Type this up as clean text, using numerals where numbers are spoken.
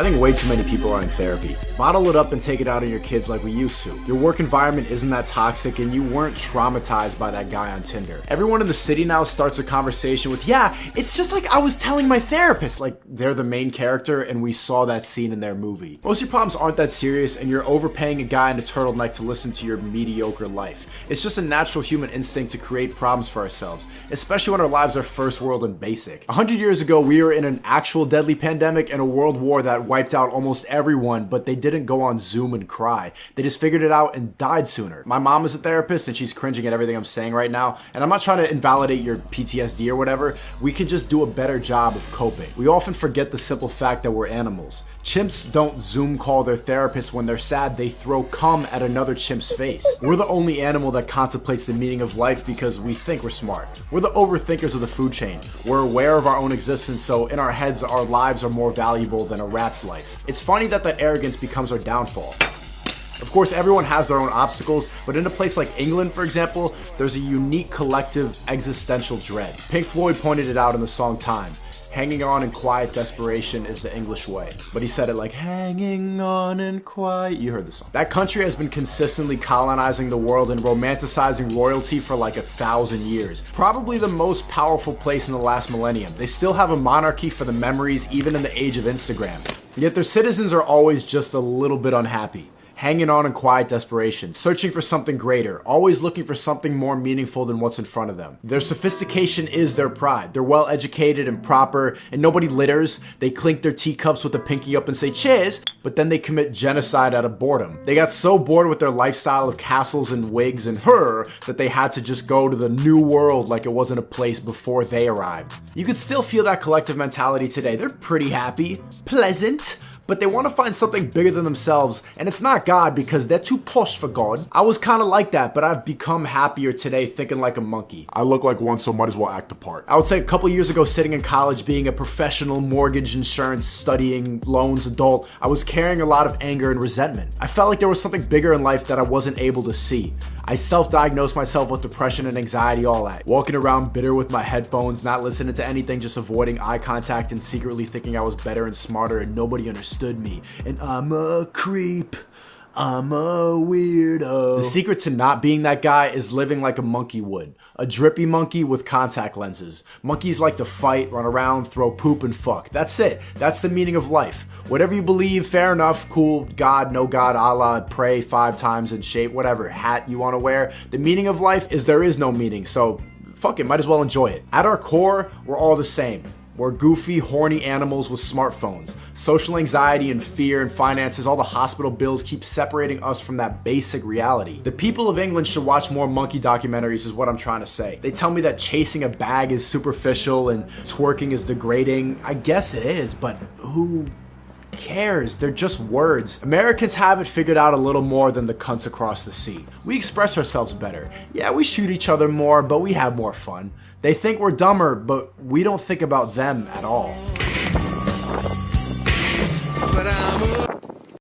think way too many people are in therapy. Bottle it up and take it out on your kids like we used to. Your work environment isn't that toxic and you weren't traumatized by that guy on Tinder. Everyone in the city now starts a conversation with, yeah, it's just like I was telling my therapist. Like they're the main character and we saw that scene in their movie. Most of your problems aren't that serious and you're overpaying a guy in a turtleneck to listen to your mediocre life. It's just a natural human instinct to create problems for ourselves, especially when our lives are first world and basic. 100 years ago, we were in an actual deadly pandemic and a world war that wiped out almost everyone, but they didn't go on Zoom and cry. They just figured it out and died sooner. My mom is a therapist and she's cringing at everything I'm saying right now, and I'm not trying to invalidate your PTSD or whatever. We can just do a better job of coping. We often forget the simple fact that we're animals. Chimps don't Zoom call their therapist when they're sad, they throw cum at another chimp's face. We're the only animal that contemplates the meaning of life because we think we're smart. We're the overthinkers of the food chain. We're aware of our own existence, so in our heads, our lives are more valuable than a rat's life. It's funny that that arrogance becomes our downfall. Of course, everyone has their own obstacles, but in a place like England, for example, there's a unique collective existential dread. Pink Floyd pointed it out in the song Time. Hanging on in quiet desperation is the English way. But he said it like, hanging on in quiet. You heard the song. That country has been consistently colonizing the world and romanticizing royalty for like 1,000 years. Probably the most powerful place in the last millennium. They still have a monarchy for the memories, even in the age of Instagram. Yet their citizens are always just a little bit unhappy. Hanging on in quiet desperation, searching for something greater, always looking for something more meaningful than what's in front of them. Their sophistication is their pride. They're well educated and proper, and nobody litters. They clink their teacups with a pinky up and say cheers, but then they commit genocide out of boredom. They got so bored with their lifestyle of castles and wigs and her that they had to just go to the new world like it wasn't a place before they arrived. You could still feel that collective mentality today. They're pretty happy, pleasant, but they want to find something bigger than themselves, and it's not God because they're too posh for God. I was kind of like that, but I've become happier today thinking like a monkey. I look like one, so might as well act the part. I would say a couple years ago, sitting in college, being a professional mortgage insurance studying loans adult, I was carrying a lot of anger and resentment. I felt like there was something bigger in life that I wasn't able to see. I self-diagnosed myself with depression and anxiety all that. Walking around bitter with my headphones, not listening to anything, just avoiding eye contact and secretly thinking I was better and smarter and nobody understood me. And I'm a creep. I'm a weirdo. The secret to not being that guy is living like a monkey would. A drippy monkey with contact lenses. Monkeys like to fight, run around, throw poop, and fuck. That's it. That's the meaning of life. Whatever you believe, fair enough, cool, God, no God, Allah, pray 5 times and shape whatever hat you want to wear. The meaning of life is there is no meaning, so fuck it, might as well enjoy it. At our core, we're all the same. We're goofy, horny animals with smartphones. Social anxiety and fear and finances, all the hospital bills keep separating us from that basic reality. The people of England should watch more monkey documentaries is what I'm trying to say. They tell me that chasing a bag is superficial and twerking is degrading. I guess it is, but who cares? They're just words. Americans have it figured out a little more than the cunts across the sea. We express ourselves better. Yeah, we shoot each other more, but we have more fun. They think we're dumber, but we don't think about them at all. But